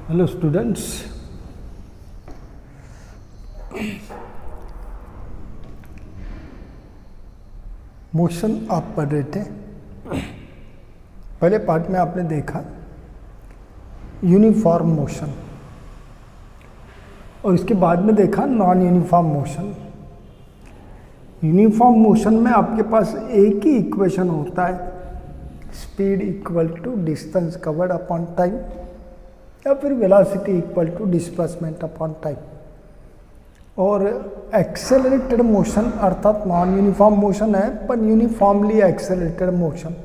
Hello students, motion आप पढ़ रहे थे। पहले पार्ट में आपने देखा यूनिफॉर्म मोशन और इसके बाद में देखा non uniform motion. Uniform motion में आपके पास एक ही इक्वेशन होता है, speed equal to distance covered upon time या फिर velocity equal to displacement upon time. और एक्सेलरेटेड मोशन अर्थात नॉन यूनिफॉर्म मोशन है पर यूनिफॉर्मली एक्सेलरेटेड मोशन,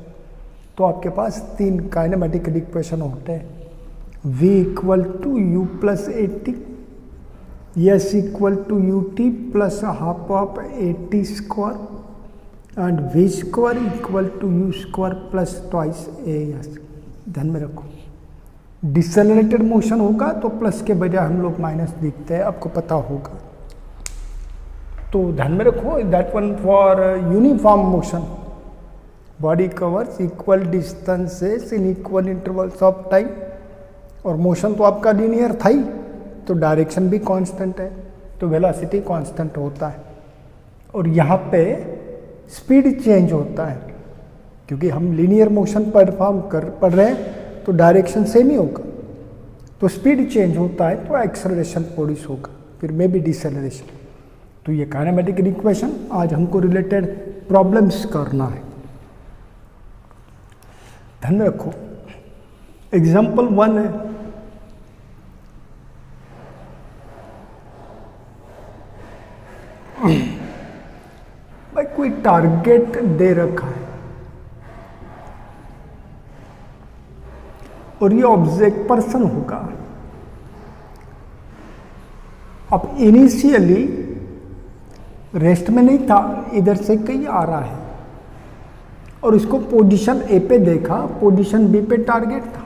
तो आपके पास तीन काइनेमेटिक इक्वेशन होते हैं। v equal to u plus a t, s equal to u t plus half of A T square and v square equal to u square plus twice a s. ध्यान में रखो, डिसेलरेटेड motion होगा तो plus के बजाय हम लोग minus लिखते हैं, आपको पता होगा। तो ध्यान में रखो that one for uniform motion body covers equal distances in equal intervals of time. और मोशन तो आपका लीनियर था ही, तो डायरेक्शन भी कांस्टेंट है, तो वेलोसिटी कांस्टेंट होता है। और यहाँ पे स्पीड चेंज होता है, क्योंकि हम लीनियर मोशन पढ़ रहे हैं तो डायरेक्शन सेम ही होगा, तो स्पीड चेंज होता है तो एक्सेलरेशन प्रोड्यूस होगा, फिर मे बी डिसेलरेशन। तो ये काइनेमेटिक इक्वेशन आज हमको रिलेटेड प्रॉब्लम्स करना है। ध्यान रखो, एग्जाम्पल 1 है, भाई कोई टारगेट दे रखा है और ये ऑब्जेक्ट पर्सन होगा। अब इनिशियली रेस्ट में नहीं था, इधर से कहीं आ रहा है और उसको पोजीशन ए पे देखा, पोजीशन बी पे टारगेट था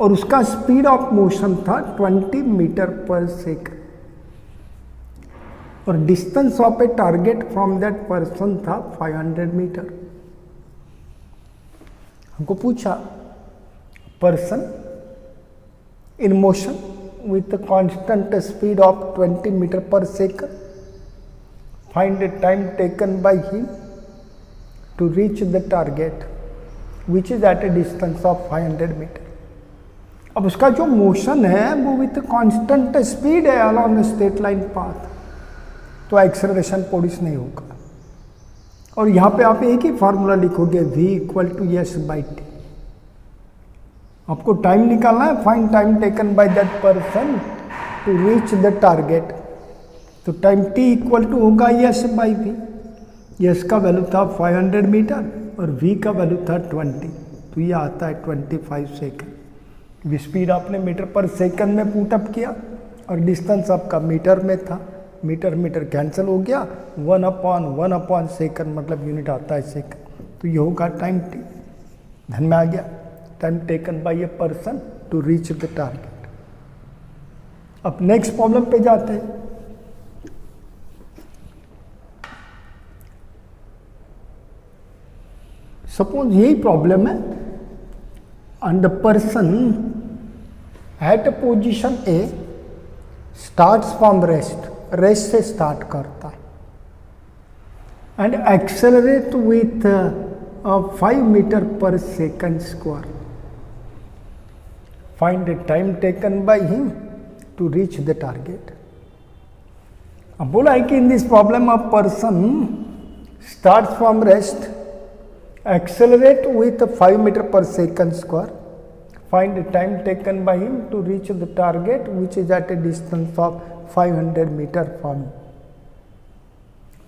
और उसका स्पीड ऑफ मोशन था 20 मीटर पर सेकंड और distance of a target from that person था 500 मीटर। हमको पूछा person in motion with constant speed of 20 metre per second, find the time taken by him to reach the target which is at a distance of 500 meter। अब उसका जो motion है वो with constant speed है along the straight line path, तो acceleration produce नहीं होगा। और यहाँ पे आप एक ही फार्मूला लिखोगे v equal to S by t. आपको टाइम निकालना है, find time taken by that person to reach the target. तो टाइम t इक्वल टू होगा एस बाई वी। एस का वैल्यू था 500 मीटर और v का वैल्यू था 20, तो ये आता है 25 सेकंड। स्पीड आपने मीटर पर सेकंड में पुटअप किया और डिस्टेंस आपका मीटर में था, मीटर मीटर कैंसिल हो गया, 1/1 सेकंड मतलब यूनिट आता है सेकंड, तो ये होगा टाइम t। ध्यान में आ गया, time taken by a person to reach the target. अब नेक्स्ट प्रॉब्लम पे जाते हैं। सपोज यही प्रॉब्लम है and the person at position A starts from rest, rest से स्टार्ट करता है and accelerate with 5 metre per second square. Find the time taken by him to reach the target. अब बोला है कि in this problem a person starts from rest, accelerate with 5 meter per second square, find the time taken by him to reach the target which is at a distance of 500 meter from him।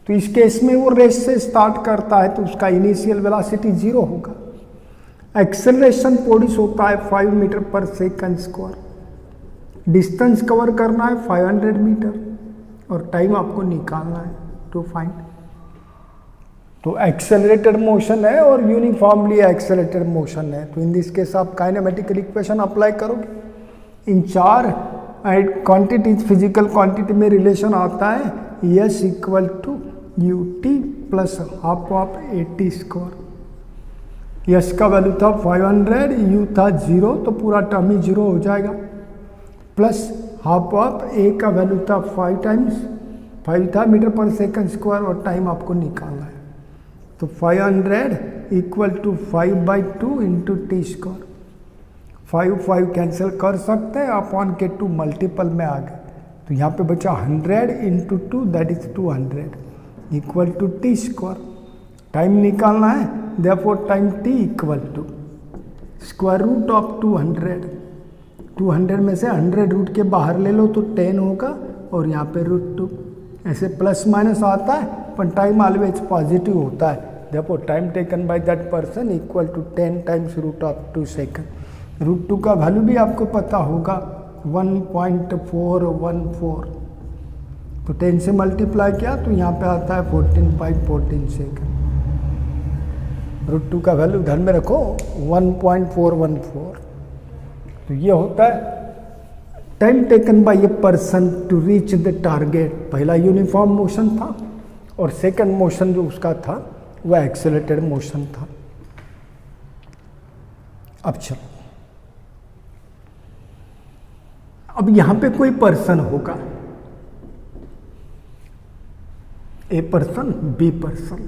तो इस case में वो race से start करता है तो उसका initial velocity 0 होगा। एक्सेलरेशन प्रोड्यूस होता है 5 metre per second square, distance cover करना है 500 मीटर और टाइम आपको निकालना है टू फाइंड। तो एक्सेलरेटेड मोशन है और यूनिफॉर्मली एक्सेलरेटेड मोशन है, तो इन दिस केस आप काइनेमेटिक इक्वेशन अप्लाई करोगे। इन चार क्वांटिटीज, फिजिकल क्वांटिटी में रिलेशन आता है S equal to u t plus half of A T square. S का वैल्यू था 500, यू था 0, तो पूरा टर्म ही 0 हो जाएगा। प्लस हाफ ऑफ ए का वैल्यू था 5 टाइम्स 5 था मीटर पर सेकंड स्क्वायर और टाइम आपको निकालना है। तो 500 equal to 5/2 into t square. 5 cancel कर सकते हैं, अपॉन के 2 मल्टीपल में आ गए, तो यहाँ पे बचा 100 into 2 that is 200 equal to t square. Time निकालना है, therefore time T equal to square root of 200। 200 में से 100 रूट के बाहर ले लो तो 10 होगा और यहाँ पे √2। ऐसे प्लस माइनस आता है पर टाइम ऑलवेज पॉजिटिव होता है। देखो time taken by that person equal to 10 times √2 second. √2 का वैल्यू भी आपको पता होगा 1.414। तो 10 से मल्टीप्लाई किया तो यहाँ पे आता है 14/14 सेकंड। √2 का वैल्यू ध्यान में रखो 1.414। तो ये होता है time taken by a person to reach the target. पहला यूनिफॉर्म मोशन था और सेकंड मोशन जो उसका था वह एक्सेलरेटेड मोशन था। अब चलो, अब यहां पे कोई पर्सन होगा, ए पर्सन बी पर्सन,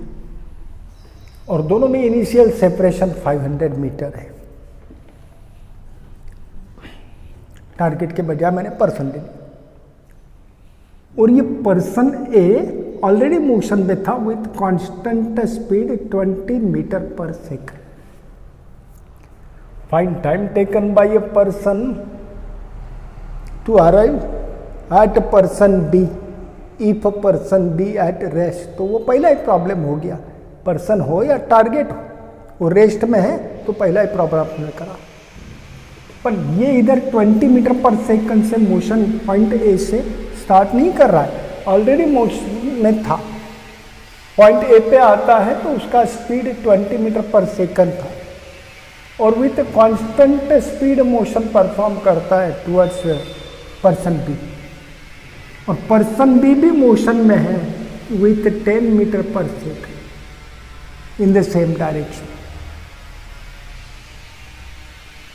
और दोनों में इनिशियल सेपरेशन 500 मीटर है। टारगेट के बजाय मैंने पर्सन ले लिया और ये पर्सन ए ऑलरेडी मोशन में था with constant speed 20 metre per second. Find time taken by a person to arrive at person B if person B at rest. तो वो पहला ही प्रॉब्लम हो गया, पर्सन हो या टारगेट हो, वो रेस्ट में है तो पहला ही प्रॉब्लम आपने करा। पर ये इधर 20 मीटर पर सेकंड से मोशन पॉइंट ए से स्टार्ट नहीं कर रहा है, ऑलरेडी मोशन में था। पॉइंट ए पे आता है तो उसका स्पीड 20 मीटर पर सेकंड था और with constant speed motion perform करता है टुवर्ड्स पर्सन बी, और पर्सन बी भी मोशन में है with 10 metre per second in the same direction.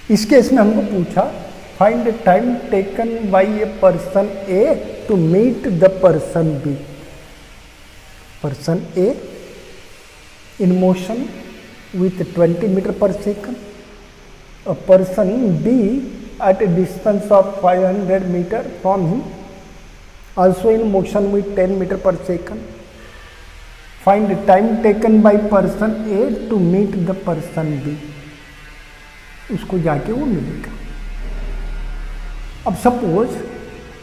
इस केस में हमको पूछा find time taken by a person A to meet the person B. Person A in motion with 20 metre per second, a person B at a distance of 500 meter from him, also in motion with 10 meter per second. Find the time taken by person A to meet the person B. उसको जाके वो मिलेगा। अब suppose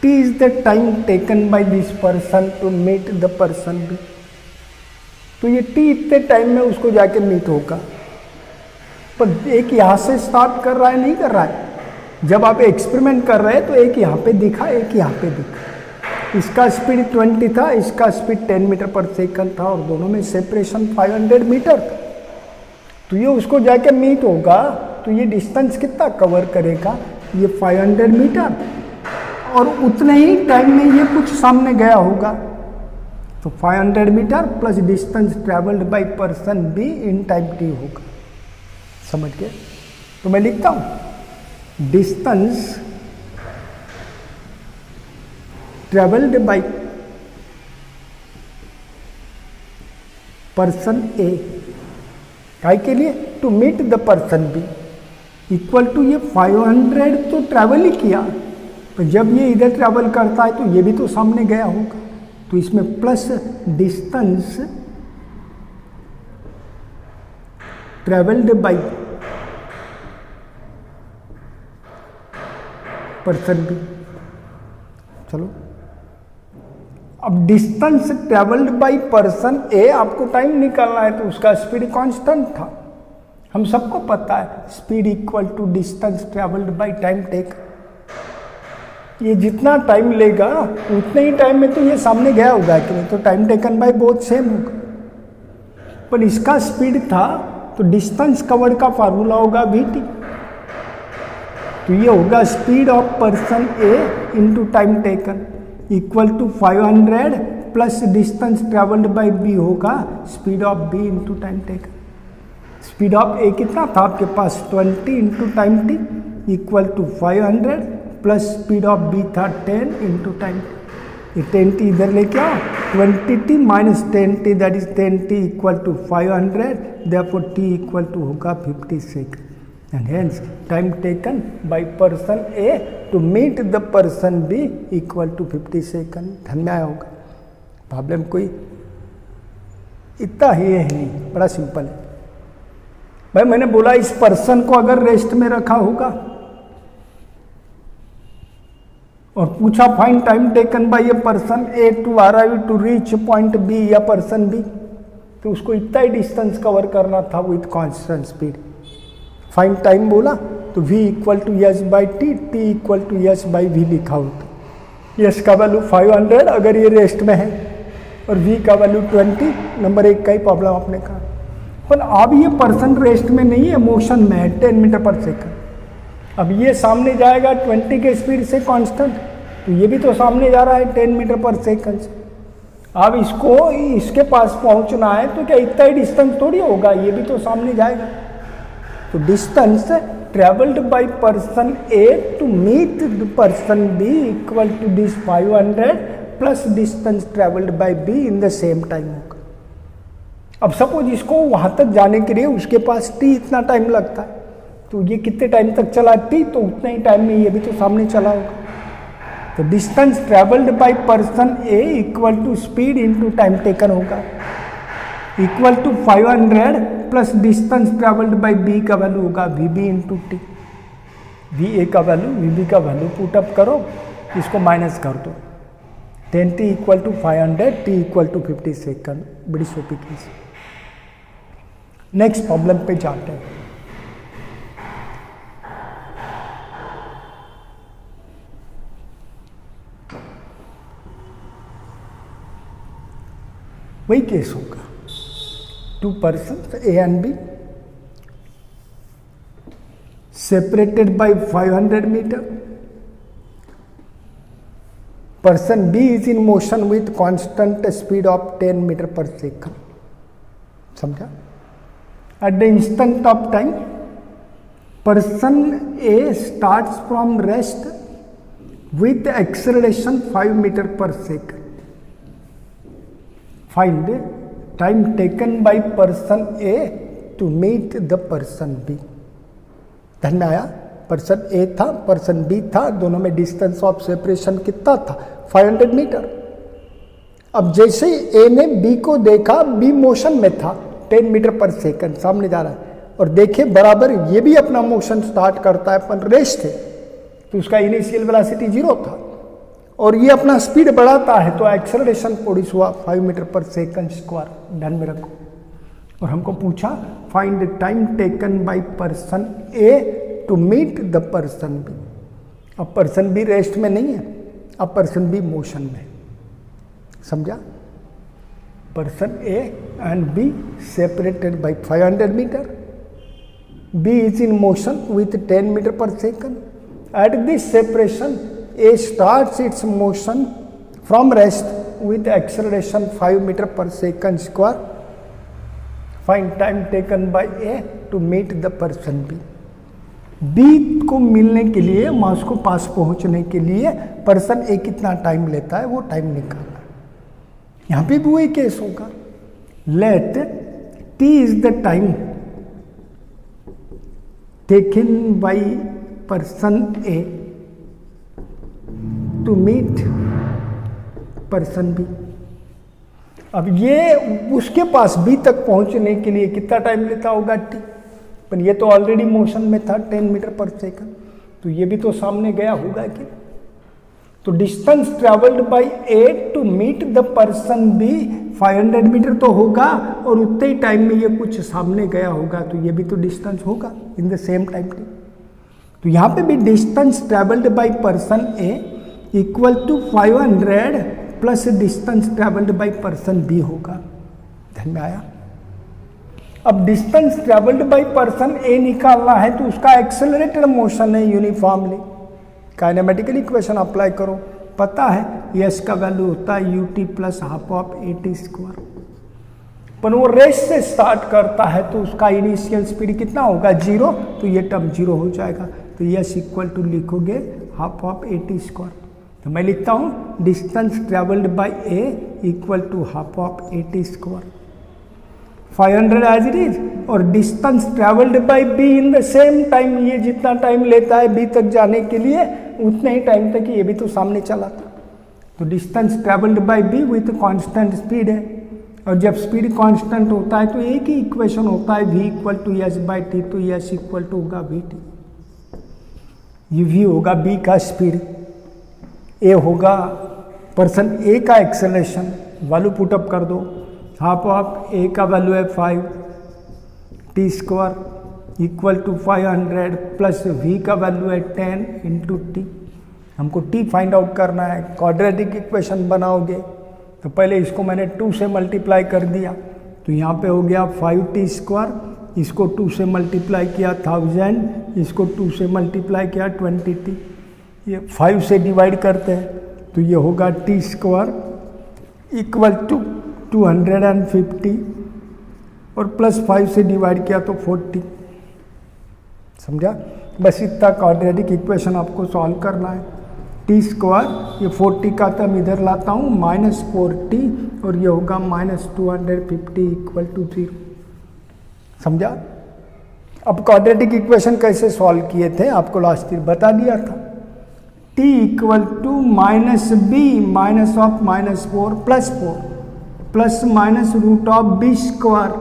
T is the time taken by this person to meet the person B. तो ये T इतने time में उसको जाके मीट होगा, पर एक यहाँ से स्टार्ट कर रहा है नहीं कर रहा है। जब आप एक्सपेरिमेंट कर रहे हैं तो एक यहाँ पे दिखा, एक यहाँ पे दिखा। इसका स्पीड 20 था, इसका स्पीड 10 मीटर पर सेकंड था और दोनों में सेपरेशन 500 मीटर था। तो ये उसको जाके मीट होगा तो ये डिस्टेंस कितना कवर करेगा, ये 500 मीटर, और उतने ही टाइम में ये कुछ सामने गया होगा। तो 500 metre plus distance travelled by person B in time t होगा। समझ गए? तो मैं लिखता हूं distance travelled by person A काय के लिए to meet the person B equal to ये 500 तो ट्रैवल ही किया, तो जब ये इधर ट्रैवल करता है तो ये भी तो सामने गया होगा, तो इसमें plus distance travelled by person B. चलो अब distance travelled by person A, आपको टाइम निकालना है तो उसका स्पीड कांस्टेंट था, हम सबको पता है speed equal to distance travelled by time take. ये जितना टाइम लेगा उतने ही टाइम में तो ये सामने गया होगा कि नहीं, तो time taken by both same होगा। पर इसका स्पीड था तो डिस्टेंस कवर्ड का फार्मूला होगा VT, तो ये होगा speed of person A into time taken equal to 500 plus distance travelled by B होगा speed of B into time taken. Speed of A कितना था आपके पास 20 into time T equal to 500 plus speed of B था 10 into time. ये 10t इधर लेके आओ, 20t minus 10t that is 10t equal to 500, therefore t equal to होगा 50 second. And hence time taken by person A to meet the person B equal to 50 second. ध्यान में आया होगा। Problem कोई इतना ही है नहीं, बड़ा सिंपल है भाई। मैंने बोला इस पर्सन को अगर रेस्ट में रखा होगा और पूछा find time taken by a person A to arrive to reach point B या पर्सन बी, तो उसको इतना ही डिस्टेंस कवर करना था with constant speed. Find time बोला तो v equal to S by t, t equal to S by v लिखा होता। एस का वैल्यू 500 अगर ये रेस्ट में है और v का वैल्यू 20, नंबर 1 का ही प्रॉब्लम आपने कहा। पर अब ये पर्सन रेस्ट में नहीं है, मोशन में है 10 मीटर पर सेकंड। अब ये सामने जाएगा 20 के स्पीड से कांस्टेंट, तो ये भी तो सामने जा रहा है 10 मीटर पर सेकंड से। अब इसको इसके पास पहुंचना है तो क्या इतना ही डिस्टेंस थोड़ी होगा, ये भी तो सामने जाएगा। तो distance travelled by person A to meet the person B equal to this 500 plus distance travelled by B in the same time होगा। अब सपोज इसको वहां तक जाने के लिए उसके पास टी इतना टाइम लगता है, तो ये कितने टाइम तक चला टी, तो उतना ही टाइम में ये भी तो सामने चला होगा। तो distance travelled by person A equal to speed into time taken होगा, equal to 500 plus distance travelled by B का वैल्यू होगा V B into T. V A का वैल्यू वी बी का वैल्यू पुटअप करो, इसको माइनस कर दो। 10t equal to 500, t equal to 50 second. बड़ी सोपी केस। नेक्स्ट प्रॉब्लम पे जाते हैं। वही केस होगा, 2 persons A and B separated by 500 meter. Person B is in motion with constant speed of 10 meter per second. समझा? At the instant of time, person A starts from rest with acceleration 5 meter per second. Find time taken by person A to meet the person B. ध्यान में आया? Person ए था, person B था, दोनों में distance of separation कितना था? 500 metre. अब जैसे ए ने बी को देखा, बी मोशन में था 10 मीटर पर सेकंड, सामने जा रहा है, और देखे बराबर ये भी अपना मोशन स्टार्ट करता है, अपन रेस्ट है, तो उसका इनिशियल वेलोसिटी 0 था, और ये अपना स्पीड बढ़ाता है, तो एक्सेलरेशन प्रोड्यूस हुआ 5 मीटर पर सेकंड स्क्वायर। ध्यान में रखो। और हमको पूछा find time taken by person A to meet the person B. अब पर्सन बी रेस्ट में नहीं है, अब पर्सन बी मोशन में। समझा? Person A and B separated by 500 meter. B is in motion with 10 metre per second. At this separation A starts its motion from rest with acceleration 5 meter per second square. Find time taken by A to meet the person B. B को मिलने के लिए, वहां उसको पास पहुंचने के लिए person A कितना टाइम लेता है, वो टाइम निकालना। यहां पे भी वही केस होगा। Let T is the time taken by person A to meet person B. अब ये उसके पास बी तक पहुंचने के लिए कितना टाइम लेता होगा टी, पर ये तो ऑलरेडी मोशन में था 10 मीटर पर सेकंड, तो ये भी तो सामने गया होगा कि। तो distance travelled by A to meet the person B 500 metre तो होगा, और उतने ही टाइम में ये कुछ सामने गया होगा, तो ये भी तो डिस्टेंस होगा in the same time t. तो यहाँ पे भी distance travelled by person A equal to 500 plus distance travelled by person B होगा। ध्यान में आया? अब distance travelled by person A निकालना है, तो उसका एक्सेलरेटेड मोशन है यूनिफॉर्मली। काइनेमेटिकल इक्वेशन अप्लाई करो, पता है एस का वैल्यू होता है u t plus half of a t square. पर वो रेस्ट से स्टार्ट करता है, तो उसका इनिशियल स्पीड कितना होगा? 0, तो ये टर्म 0 हो जाएगा। तो एस इक्वल टू लिखोगे half of A T square. तो मैं लिखता हूँ distance travelled by A equal to half of A T square, 500 as it is, और distance travelled by B in the same time, ये जितना टाइम लेता है बी तक जाने के लिए उतने ही टाइम तक ये भी तो सामने चला था। तो distance travelled by B with constant speed है, और जब स्पीड कांस्टेंट होता है तो एक ही इक्वेशन होता है v equal to S by T, तो एस इक्वल टू होगा वी टी। ये v होगा b का स्पीड, a होगा पर्सन a का एक्सेलरेशन, वैल्यू पुटअप कर दो, हाफ ऑफ a का वैल्यू है 5 t square equal to 500 plus v का वैल्यू है 10 इंटू टी। हमको t फाइंड आउट करना है। क्वाड्रेटिक इक्वेशन बनाओगे तो पहले इसको मैंने 2 से मल्टीप्लाई कर दिया, तो यहाँ पे हो गया 5 टी स्क्वायर, इसको 2 से मल्टीप्लाई किया 1000, इसको 2 से मल्टीप्लाई किया 20 टी, ये 5 से डिवाइड करते हैं तो ये होगा टी स्क्वायर इक्वल टू 250, और प्लस 5 से डिवाइड किया तो 40। समझा? बस इतना क्वाड्रेटिक इक्वेशन आपको सॉल्व करना है। टी स्क्वायर, ये 40 का टर्म इधर लाता हूँ, -4t, और ये होगा -250 इक्वल टू 0। समझा? अब क्वाड्रेटिक इक्वेशन कैसे सॉल्व किए थे आपको लास्ट ईयर बता दिया था। t equal to -b minus of -4 plus 4 plus minus root of b square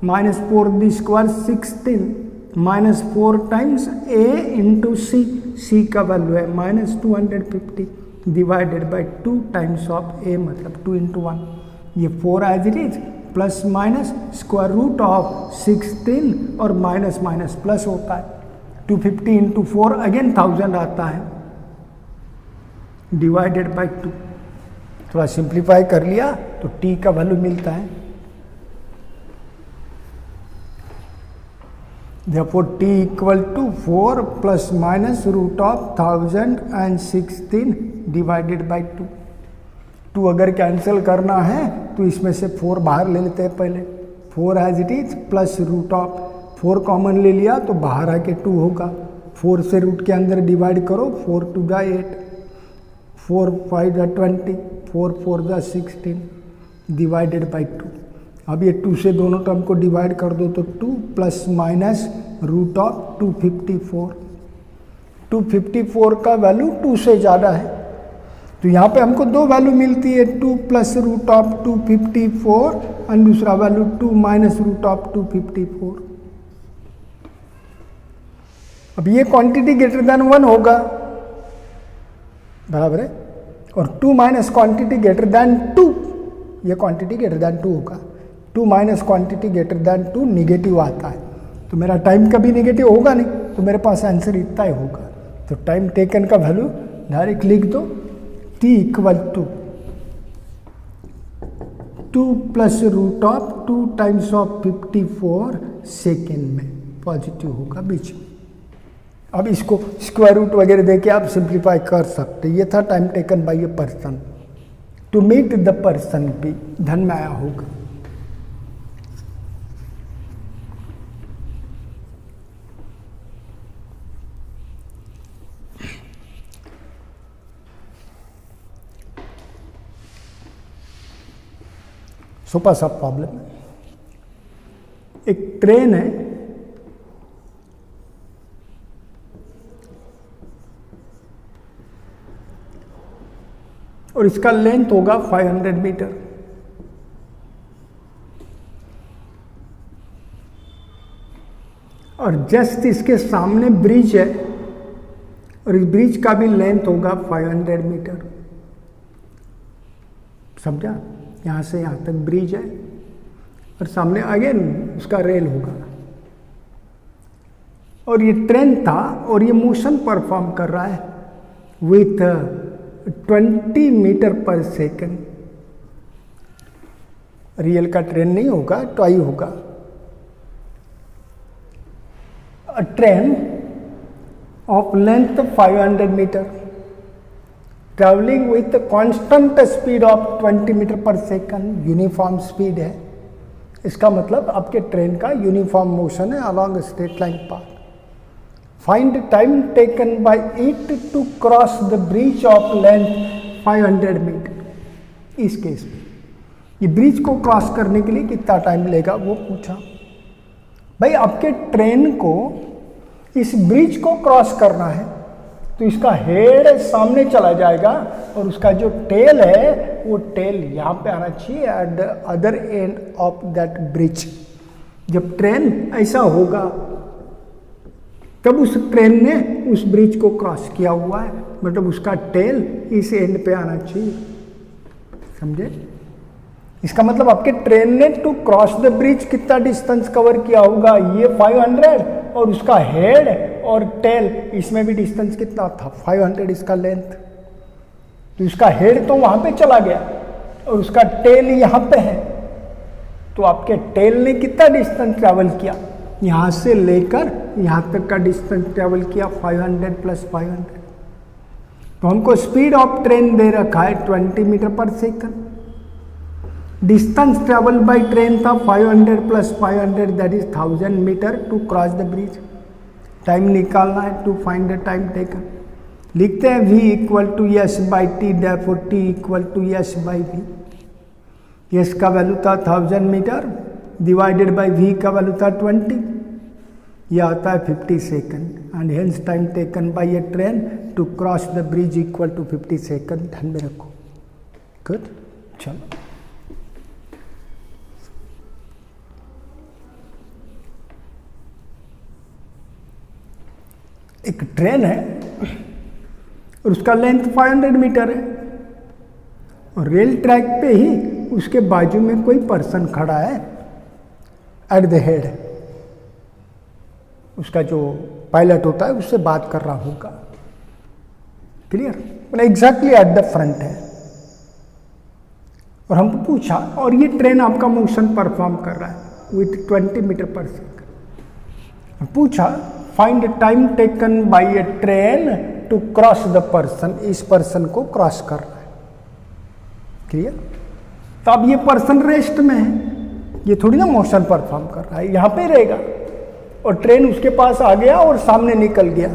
-4 दी square 16 -4 times a into C का वैल्यू है -250 divided by 2 times of a, मतलब 2 इंटू 1, ये 4 as it is, plus minus square root of 16 और minus minus plus होता है, 250 into 4 again 1000 आता है, डिवाइडेड बाई 2। थोड़ा सिंप्लीफाई कर लिया तो t का वैल्यू मिलता है, therefore t equal to 4 plus minus root of 1016 divided by 2। 2 अगर कैंसिल करना है तो इसमें से 4 बाहर ले लेते हैं पहले, 4 as it is plus root of 4 common ले लिया तो बाहर आके 2 होगा, 4 से रूट के अंदर डिवाइड करो, 4 2 जा 8, 4 5 जा 20, 4 4 जा 16 डिवाइडेड बाई 2। अब ये 2 से दोनों टर्म को डिवाइड कर दो तो 2 प्लस माइनस रूट ऑफ 254, 254 का वैल्यू 2 से ज़्यादा है, तो यहाँ पे हमको 2 वैल्यू मिलती है, 2 प्लस रूट ऑफ 254 और दूसरा वैल्यू 2 माइनस रूट ऑफ 254। अब ये क्वांटिटी ग्रेटर देन 1 होगा, बराबर है, और 2 माइनस क्वांटिटी ग्रेटर देन 2, ये क्वांटिटी ग्रेटर देन 2 होगा, 2 minus quantity greater than 2 negative आता है, तो मेरा टाइम कभी निगेटिव होगा नहीं, तो मेरे पास आंसर इतना ही होगा। तो टाइम टेकन का वैल्यू डायरेक्ट लिख दो, t equal to 2 plus root of 2 times of 54 second में पॉजिटिव होगा बीच में। अब इसको स्क्वायर रूट वगैरह देके आप सिंप्लीफाई कर सकते। ये था time taken by a person to meet the person B, धन में आया होगा। सुपर सा प्रॉब्लम है, एक ट्रेन है, और इसका लेंथ होगा 500 मीटर, और जस्ट इसके सामने ब्रिज है, और इस ब्रिज का भी लेंथ होगा 500 मीटर। समझा? यहाँ से यहाँ तक ब्रिज है और सामने अगेन उसका रेल होगा, और ये ट्रेन था और ये मोशन परफॉर्म कर रहा है with 20 metre per second. Real का ट्रेन नहीं होगा, टॉय होगा। A train of length 500 metre travelling with constant speed of 20 metre per second, uniform speed है। इसका मतलब आपके ट्रेन का यूनिफॉर्म मोशन है along straight line path. Find time taken by it to cross the bridge of length 500 metre. इस case में ये bridge को क्रॉस करने के लिए कितना टाइम लेगा वो पूछा। भाई आपके ट्रेन को इस ब्रिज को क्रॉस करना है तो इसका हेड सामने चला जाएगा और उसका जो टेल है वो टेल यहाँ पे आना चाहिए at the other end of that bridge. जब ट्रेन ऐसा होगा तब उस ट्रेन ने उस ब्रिज को क्रॉस किया हुआ है, मतलब उसका टेल इस एंड पे आना चाहिए। समझे? इसका मतलब आपके ट्रेन ने टू क्रॉस द ब्रिज कितना डिस्टेंस कवर किया होगा, ये 500 और उसका हेड और टेल इसमें भी डिस्टेंस कितना था 500 इसका लेंथ। तो उसका हेड तो वहां पे चला गया और उसका टेल यहाँ पे है, तो आपके टेल ने कितना डिस्टेंस ट्रैवल किया, यहाँ से लेकर यहाँ तक का डिस्टेंस ट्रैवल किया 500 प्लस 500। तो हमको स्पीड ऑफ ट्रेन दे रखा है 20 metre per second. Distance travel by train था 500 plus 500 that is 1000 metre to cross the bridge. Time निकालना है to find the time taken. लिखते हैं v equal to S by t, therefore t equal to S by v. S का value था 1000 metre divided by v का value था 20, यह आता है 50 second and hence time taken by a train to cross the bridge equal to 50 second. ध्यान में रखो। गुड, चलो एक ट्रेन है और उसका लेंथ 500 मीटर है और रेल ट्रैक पे ही उसके बाजू में कोई पर्सन खड़ा है एट द हेड। उसका जो पायलट होता है उससे बात कर रहा होगा। क्लियर? मतलब एग्जैक्टली एट द फ्रंट है और हमको पूछा और ये ट्रेन आपका मोशन परफॉर्म कर रहा है विथ 20 मीटर पर सेकंड। पूछा find time taken by a train to cross the person. इस पर्सन को क्रॉस कर रहा है। क्लियर? तो अब ये पर्सन रेस्ट में है, ये थोड़ी ना मोशन परफॉर्म कर रहा है, यहां पे रहेगा और ट्रेन उसके पास आ गया और सामने निकल गया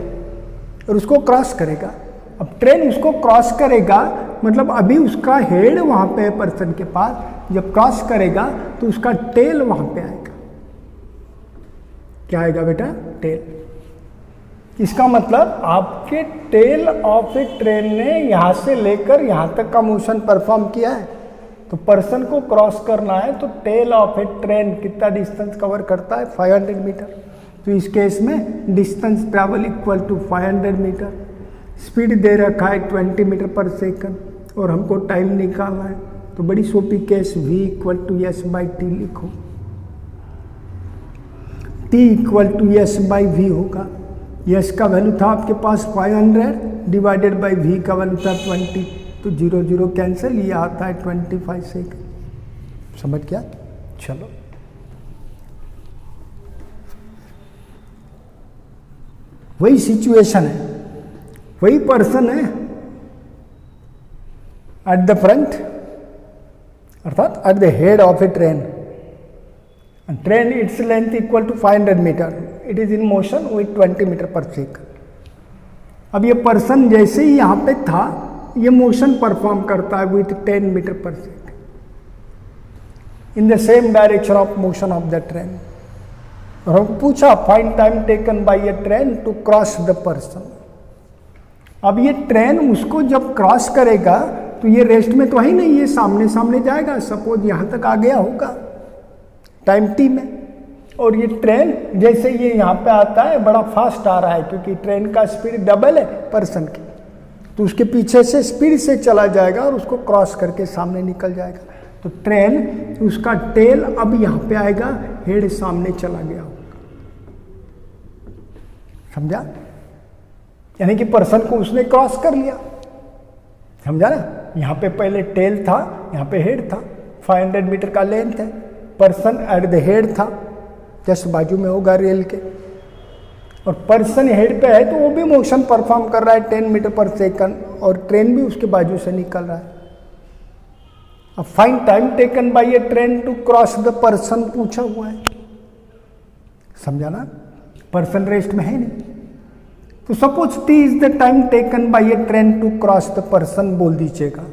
और उसको क्रॉस करेगा। अब ट्रेन उसको क्रॉस करेगा मतलब अभी उसका हेड वहां पे है पर्सन के पास, जब क्रॉस करेगा तो उसका टेल वहां पे आएगा। क्या आएगा बेटा? टेल। इसका मतलब आपके टेल ऑफ ए ट्रेन ने यहां से लेकर यहां तक का मोशन परफॉर्म किया है, तो पर्सन को क्रॉस करना है तो टेल ऑफ ए ट्रेन कितना डिस्टेंस कवर करता है 500 मीटर। तो इस केस में distance travel equal to 500 meter. Speed दे रखा है 20 मीटर पर सेकंड और हमको टाइम निकालना है, तो बड़ी सोपी case v equal to S by T लिखो। t equal to S by V होगा। एस का वैल्यू था आपके पास 500 डिवाइडेड बाई v का वैल्यू था 20, तो 0 0 कैंसिल, ये आता है 25 सेकंड। समझ गया? चलो वही सिचुएशन है, वही पर्सन है एट द फ्रंट अर्थात at the head of a train. Train its length equal to 500 metre, it is in motion with 20 metre per second. अब ये पर्सन जैसे ही यहां पे था ये मोशन परफॉर्म करता है with 10 metre per second in the same direction of motion of the train. और हम पूछा find time taken by a train to cross the person. अब ये ट्रेन उसको जब क्रॉस करेगा तो ये रेस्ट में तो है ही नहीं, ये सामने सामने जाएगा। सपोज यहां तक आ गया होगा टाइम टी में, और ये ट्रेन जैसे ये यहाँ पे आता है बड़ा फास्ट आ रहा है क्योंकि ट्रेन का स्पीड डबल है पर्सन की, तो उसके पीछे से स्पीड से चला जाएगा और उसको क्रॉस करके सामने निकल जाएगा। तो ट्रेन उसका टेल अब यहाँ पे आएगा, हेड सामने चला गया होगा। समझा? यानी कि पर्सन को उसने क्रॉस कर लिया। समझा ना? यहाँ पे पहले टेल था, यहाँ पे हेड था, 500 मीटर का लेंथ है, पर्सन एट द हेड था, जस्ट बाजू में होगा रेल के, और पर्सन हेड पे है तो वो भी मोशन परफॉर्म कर रहा है 10 मीटर पर सेकंड और ट्रेन भी उसके बाजू से निकल रहा है। अब find time taken by a train to cross the person पूछा हुआ है। समझा ना? पर्सन रेस्ट में है नहीं, तो suppose t is the time taken by a train to cross the person बोल दीजिएगा,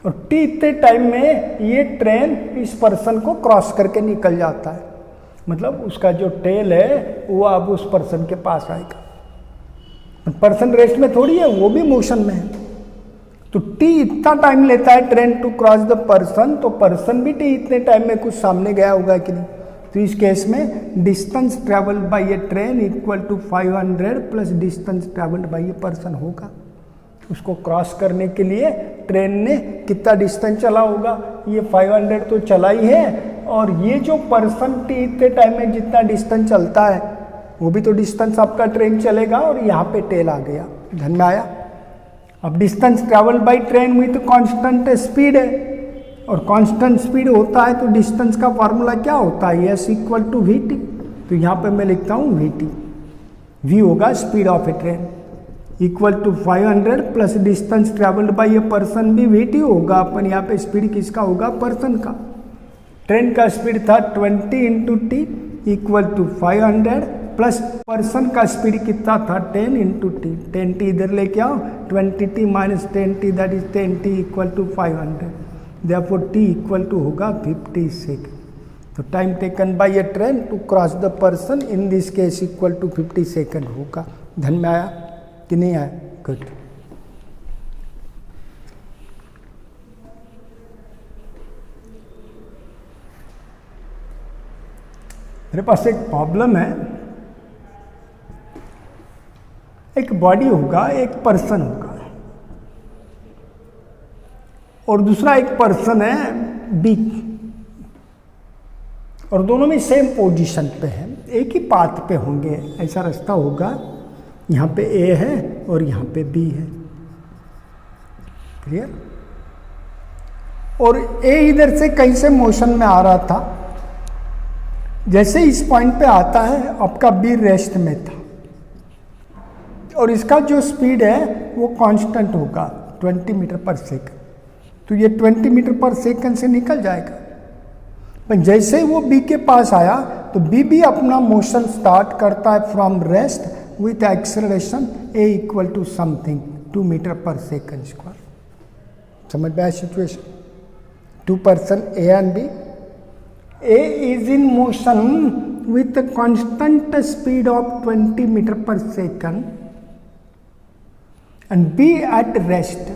और t इतने टाइम में ये ट्रेन इस पर्सन को क्रॉस करके निकल जाता है, मतलब उसका जो टेल है वो अब उस पर्सन के पास आएगा। पर्सन रेस्ट में थोड़ी है, वो भी मोशन में है। तो t इतना टाइम लेता है train to cross the person, तो पर्सन भी t इतने टाइम में कुछ सामने गया होगा कि नहीं। तो इस केस में distance travelled by a train equal to 500 plus distance travelled by a person होगा। उसको क्रॉस करने के लिए ट्रेन ने कितना डिस्टेंस चला होगा, ये 500 तो चला ही है, और ये जो पर्सन t इतने टाइम में जितना डिस्टेंस चलता है वो भी तो डिस्टेंस आपका ट्रेन चलेगा, और यहाँ पे टेल आ गया। ध्यान में आया। अब distance travelled by train with constant speed है, और कांस्टेंट स्पीड होता है तो डिस्टेंस का फार्मूला क्या होता है, S equal to V T. तो यहाँ पे मैं लिखता हूँ वी टी, वी होगा speed of a train equal to 500 plus distance travelled by a person भी वी टी होगा। अपन यहाँ पे स्पीड किसका होगा, पर्सन का। ट्रेन का स्पीड था 20 into T equal to 500 plus person का स्पीड कितना था 10 इंटू टी। 10 टी इधर लेके आओ, 20 T minus 10 T that is 10 T equal to 500। Therefore t equal to होगा 50 सेकेंड। तो time taken by a train to cross the person in this case equal to 50 second होगा। ध्यान में आया कि नहीं आया? गुड। मेरे पास एक प्रॉब्लम है, एक बॉडी होगा, एक पर्सन होगा, और दूसरा एक पर्सन है बी, और दोनों में सेम पोजीशन पे है, एक ही पाथ पे होंगे। ऐसा रास्ता होगा, यहाँ पे ए है और यहाँ पे बी है। क्लियर? और ए इधर से कहीं से मोशन में आ रहा था, जैसे इस पॉइंट पे आता है आपका बी रेस्ट में था, और इसका जो स्पीड है वो कांस्टेंट होगा 20 मीटर पर सेकंड। तो ये 20 मीटर पर सेकंड से निकल जाएगा। पर जैसे ही वो बी के पास आया तो बी भी अपना मोशन स्टार्ट करता है from rest with acceleration A equal to something 2 meter per second square. समझ में आया situation? Two person A and B, A is in motion with constant speed of 20 metre per second and B at rest.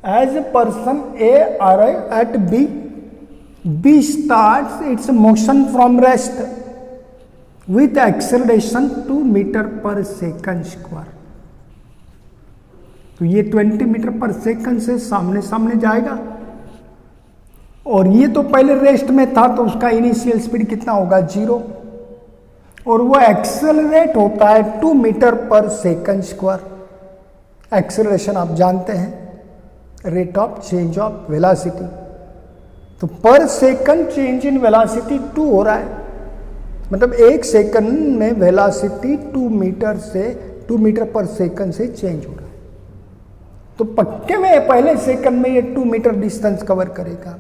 As a person A arrive at B, B starts its motion from rest with acceleration 2 meter per second square। तो ये 20 metre per second से सामने सामने जाएगा, और ये तो पहले रेस्ट में था तो उसका इनिशियल स्पीड कितना होगा, 0, और वो एक्सेलरेट होता है 2 meter per second square. Acceleration आप जानते हैं, rate of change of velocity. तो पर सेकंड चेंज इन वेलोसिटी 2 हो रहा है, मतलब एक सेकंड में वेलोसिटी 2 मीटर पर सेकंड से चेंज हो रहा है। तो पक्के में पहले सेकंड में ये 2 मीटर डिस्टेंस कवर करेगा,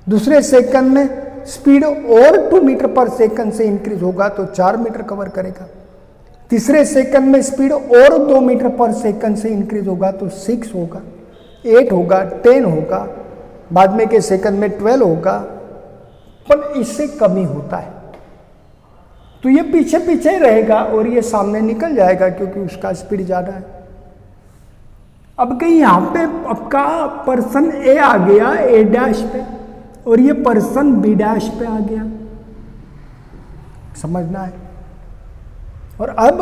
दूसरे सेकंड में स्पीड और 2 मीटर पर सेकंड से इंक्रीज होगा तो 4 मीटर कवर करेगा, तीसरे सेकंड में स्पीड और 2 मीटर पर सेकंड से इंक्रीज होगा तो 6 होगा, 8 होगा, 10 होगा, बाद में के सेकंड में 12 होगा, पर इससे कमी होता है। तो ये पीछे पीछे ही रहेगा और ये सामने निकल जाएगा क्योंकि उसका स्पीड ज़्यादा है। अब कहीं यहाँ पे आपका पर्सन ए आ गया ए डैश पे, और ये पर्सन बी डैश पे आ गया, समझना है। और अब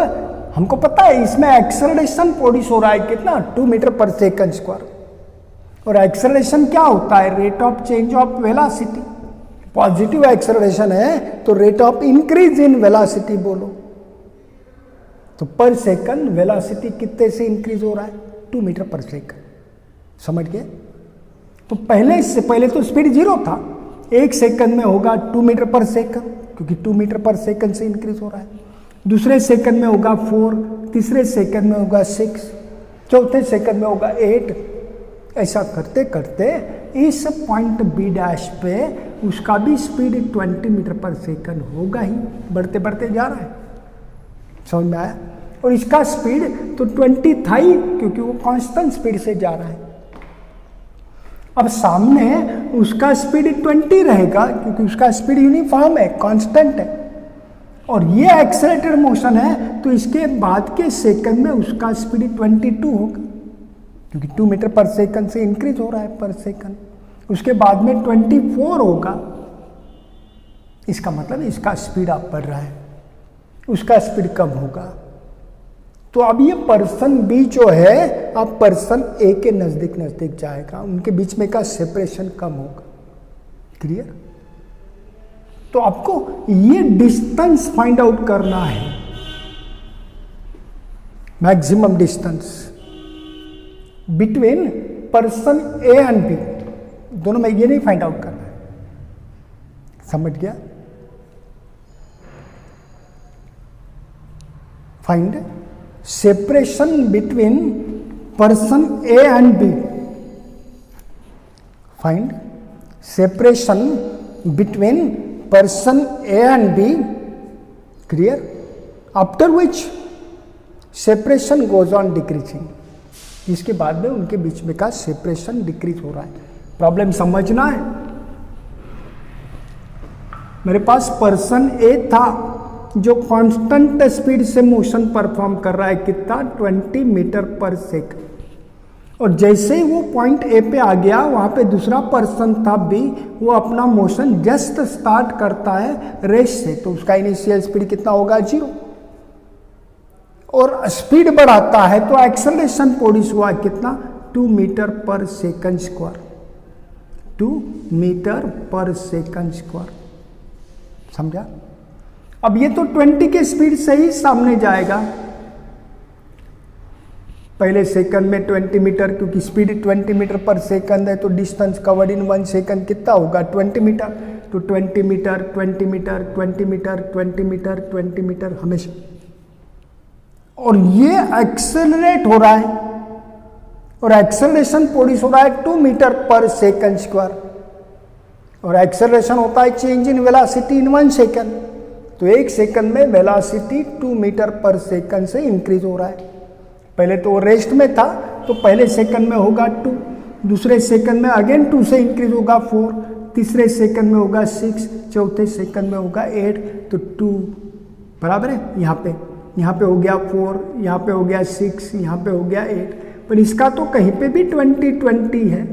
हमको पता है इसमें एक्सेलरेशन प्रोड्यूस हो रहा है कितना, 2 मीटर पर सेकंड स्क्वायर। और एक्सेलरेशन क्या होता है, rate of change of velocity. Positive acceleration है तो rate of increase in velocity बोलो। तो पर सेकंड वेलोसिटी कितने से इंक्रीज हो रहा है, 2 मीटर पर सेकंड। समझ गए? तो पहले तो स्पीड 0 था, एक सेकंड में होगा 2 मीटर पर सेकंड, क्योंकि 2 मीटर पर सेकंड से इंक्रीज हो रहा है। दूसरे सेकंड में होगा 4, तीसरे सेकंड में होगा 6, चौथे सेकंड में होगा 8। ऐसा करते करते इस पॉइंट बी डैश पे उसका भी स्पीड 20 मीटर पर सेकंड होगा ही, बढ़ते बढ़ते जा रहा है। समझ में आया? और इसका स्पीड तो 20 था ही, क्योंकि वो कांस्टेंट स्पीड से जा रहा है। अब सामने उसका स्पीड 20 रहेगा, क्योंकि उसका स्पीड यूनिफॉर्म है, कांस्टेंट है, और ये एक्सेलरेटेड मोशन है, तो इसके बाद के सेकंड में उसका स्पीड 22 होगा, क्योंकि 2 मीटर पर सेकंड से इंक्रीज हो रहा है पर सेकंड। उसके बाद में 24 होगा। इसका मतलब इसका स्पीड आप बढ़ रहा है, उसका स्पीड कम होगा। तो अब ये पर्सन बी जो है, अब पर्सन ए के नजदीक नजदीक जाएगा, उनके बीच में का सेपरेशन कम होगा। क्लियर? तो आपको ये डिस्टेंस फाइंड आउट करना है, maximum distance between person A and B, दोनों में ये नहीं फाइंड आउट करना है। समझ गया? Find separation between person A and B, find separation between person A and B, clear? After which separation goes on decreasing, इसके बाद में उनके बीच में का सेपरेशन डिक्रीज हो रहा है। प्रॉब्लम समझना है। मेरे पास पर्सन ए था जो कांस्टेंट स्पीड से मोशन परफॉर्म कर रहा है, कितना? 20 मीटर पर सेकंड। और जैसे ही वो पॉइंट ए पे आ गया, वहां पे दूसरा पर्सन था बी, वो अपना मोशन जस्ट स्टार्ट करता है रेस्ट से, तो उसका इनिशियल स्पीड कितना होगा? 0। और स्पीड बढ़ाता है तो एक्सेलरेशन प्रोड्यूस हुआ कितना? 2 meter per second square, 2 meter per second square. समझा? अब ये तो 20 के स्पीड से ही सामने जाएगा, पहले सेकंड में 20 मीटर, क्योंकि स्पीड 20 मीटर पर सेकंड है, तो डिस्टेंस कवर्ड इन 1 सेकंड कितना होगा? 20 मीटर। तो 20 metre, 20 metre, 20 metre, 20 metre, 20 metre हमेशा। और ये एक्सेलरेट हो रहा है, और एक्सेलरेशन प्रोड्यूस हो रहा है 2 मीटर पर सेकंड स्क्वायर, और एक्सेलरेशन होता है change in velocity in 1 second. तो 1 सेकंड में वेलोसिटी 2 मीटर पर सेकंड से इंक्रीज हो रहा है। पहले तो रेस्ट में था, तो पहले सेकंड में होगा 2, दूसरे सेकंड में अगेन 2 से इंक्रीज होगा 4, तीसरे सेकंड में होगा 6, चौथे सेकंड में होगा 8, तो 2 बराबर है। यहाँ पे हो गया 4, यहाँ पे हो गया 6, यहाँ पे हो गया 8, पर इसका तो कहीं पे भी 20 है।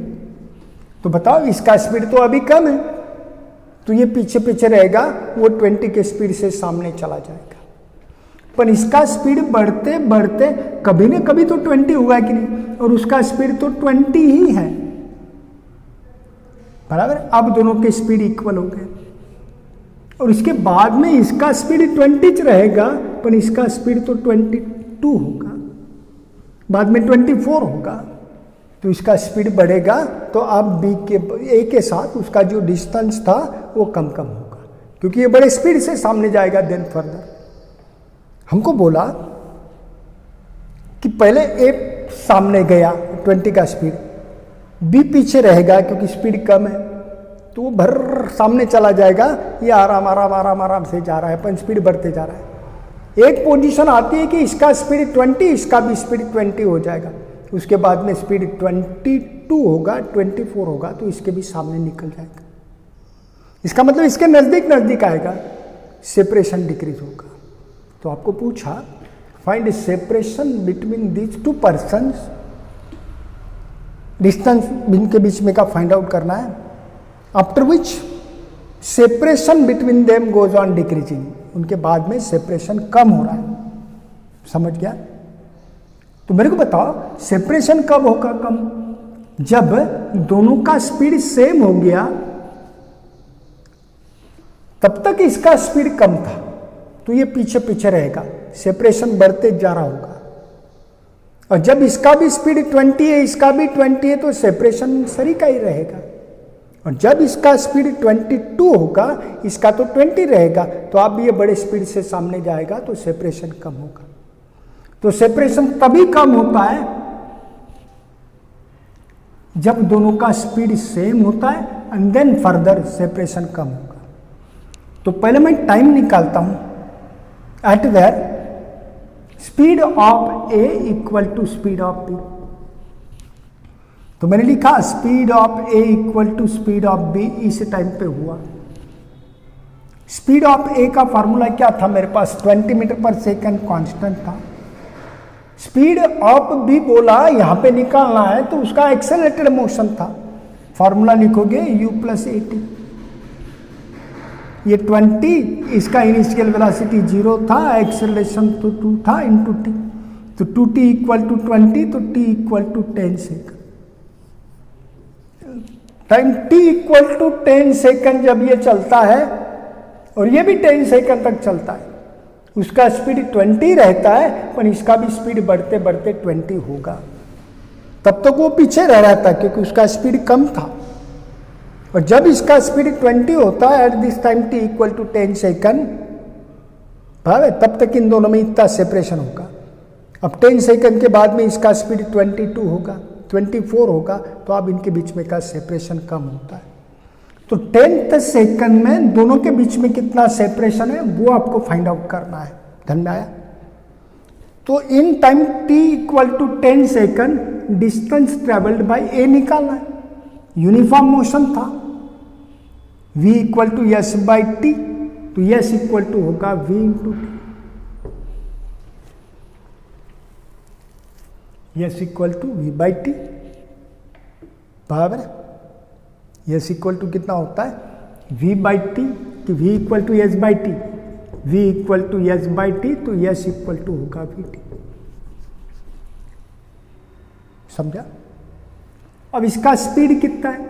तो बताओ, इसका स्पीड तो अभी कम है, तो ये पीछे पीछे रहेगा, वो 20 के स्पीड से सामने चला जाएगा। पर इसका स्पीड बढ़ते बढ़ते कभी न कभी तो 20 होगा कि नहीं, और उसका स्पीड तो 20 ही है, बराबर। अब दोनों के स्पीड इक्वल हो गए, और इसके बाद में इसका स्पीड 20 रहेगा, पर इसका स्पीड तो 22 होगा, बाद में 24 होगा, तो इसका स्पीड बढ़ेगा। तो अब बी के ए के साथ उसका जो डिस्टेंस था वो कम कम होगा, क्योंकि ये बड़े स्पीड से सामने जाएगा। देन फर्दर हमको बोला कि पहले ए सामने गया 20 का स्पीड, बी पीछे रहेगा क्योंकि स्पीड कम है, तो वो भर सामने चला जाएगा। ये आराम आराम आराम आराम से जा रहा है, पर स्पीड बढ़ते जा रहा है। एक पोजीशन आती है कि इसका स्पीड 20, इसका भी स्पीड 20 हो जाएगा, उसके बाद में स्पीड 22 होगा, 24 होगा, तो इसके भी सामने निकल जाएगा। इसका मतलब इसके नजदीक नजदीक आएगा, सेपरेशन डिक्रीज होगा। तो आपको पूछा find separation between these 2 persons, distance इनके बीच में का फाइंड आउट करना है। After which separation between them goes on decreasing, उनके बाद में सेपरेशन कम हो रहा है। समझ गया? तो मेरे को बताओ सेपरेशन कब होगा कम? जब दोनों का स्पीड सेम हो गया, तब तक इसका स्पीड कम था, तो ये पीछे पीछे रहेगा, सेपरेशन बढ़ते जा रहा होगा। और जब इसका भी स्पीड 20 है, इसका भी 20 है, तो सेपरेशन सरी का ही रहेगा। और जब इसका स्पीड 22 होगा, इसका तो 20 रहेगा, तो अब ये बड़े स्पीड से सामने जाएगा, तो सेपरेशन कम होगा। तो सेपरेशन तभी कम होता है जब दोनों का स्पीड सेम होता है, एंड देन फर्दर सेपरेशन कम होगा। तो पहले मैं टाइम निकालता हूं, at where speed of A equal to speed of B. तो मैंने लिखा speed of A equal to speed of B इस टाइम पे हुआ। स्पीड ऑफ ए का फॉर्मूला क्या था मेरे पास, 20 मीटर पर सेकंड कांस्टेंट था। स्पीड ऑफ बी बोला यहां पे निकालना है तो उसका एक्सेलरेटेड मोशन था, फॉर्मूला लिखोगे u प्लस ए टी। ये 20, इसका इनिशियल वेलोसिटी 0 था, एक्सेलरेशन तो 2 था इंटू टी, तो 2t इक्वल टू 20, तो t equal to 10 second. Time t equal to 10 second जब ये चलता है और ये भी 10 सेकंड तक चलता है, उसका स्पीड 20 रहता है, पर इसका भी स्पीड बढ़ते बढ़ते 20 होगा। तब तक वो पीछे रह रहा था क्योंकि उसका स्पीड कम था, और जब इसका स्पीड 20 होता है at this time t equal to 10 second, तब तक इन दोनों में इतना सेपरेशन होगा। अब 10 सेकंड के बाद में इसका स्पीड 22 होगा, 24 होगा, तो अब इनके बीच में का सेपरेशन कम होता है। तो 10th सेकंड में दोनों के बीच में कितना सेपरेशन है वो आपको फाइंड आउट करना है। ध्यान में आया? तो in time t equal to 10 second distance travelled by a निकालना है। यूनिफॉर्म मोशन था, v equal to S by T, तो s इक्वल टू होगा v into T. s equal to v by T, बराबर है। s इक्वल टू कितना होता है v बाई टी, कि v equal to S by T, v equal to S by T, तो s equal to होगा v T. समझा? अब इसका स्पीड कितना है,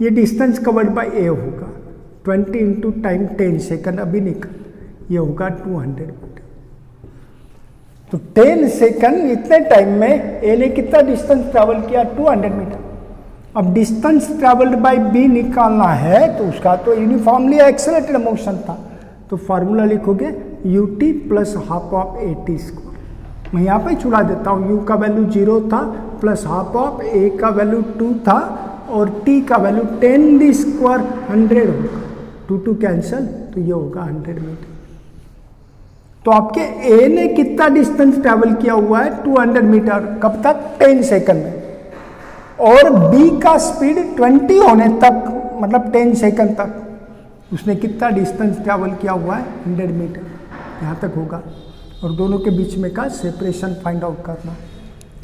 ये डिस्टेंस कवर्ड बाय a होगा, 20 इंटू टाइम 10 सेकंड, अभी निकल, ये होगा 200 मीटर। तो 10 सेकंड इतने टाइम में a ने कितना डिस्टेंस ट्रैवल किया, 200 मीटर। अब डिस्टेंस ट्रैवल्ड बाय b निकालना है तो उसका तो यूनिफॉर्मली एक्सेलरेटेड मोशन था, तो फॉर्मूला लिखोगे ut plus half of A T square. मैं यहाँ पे छुड़ा देता हूँ, u का वैल्यू 0 था, प्लस हाफ ऑफ a का वैल्यू 2 था, और t का वैल्यू 10 दी स्क्वायर 100 होगा, 2 कैंसल, तो ये होगा 100 मीटर। तो आपके a ने कितना डिस्टेंस ट्रैवल किया हुआ है, 200 मीटर, कब तक, 10 सेकंड में, और b का स्पीड 20 होने तक, मतलब 10 सेकंड तक उसने कितना डिस्टेंस ट्रैवल किया हुआ है, 100 मीटर, यहाँ तक होगा। और दोनों के बीच में का सेपरेशन फाइंड आउट करना।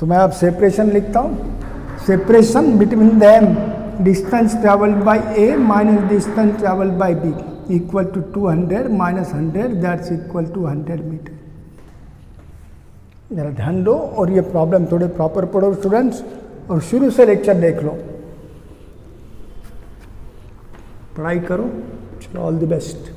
तो मैं अब सेपरेशन लिखता हूँ, separation between them distance travelled by a minus distance travelled by b equal to 200 minus 100, that's equal to 100 metre. जरा ध्यान दो और ये प्रॉब्लम थोड़े प्रॉपर पढ़ो स्टूडेंट्स, और शुरू से लेक्चर देख लो, पढ़ाई करो। चलो, ऑल द बेस्ट।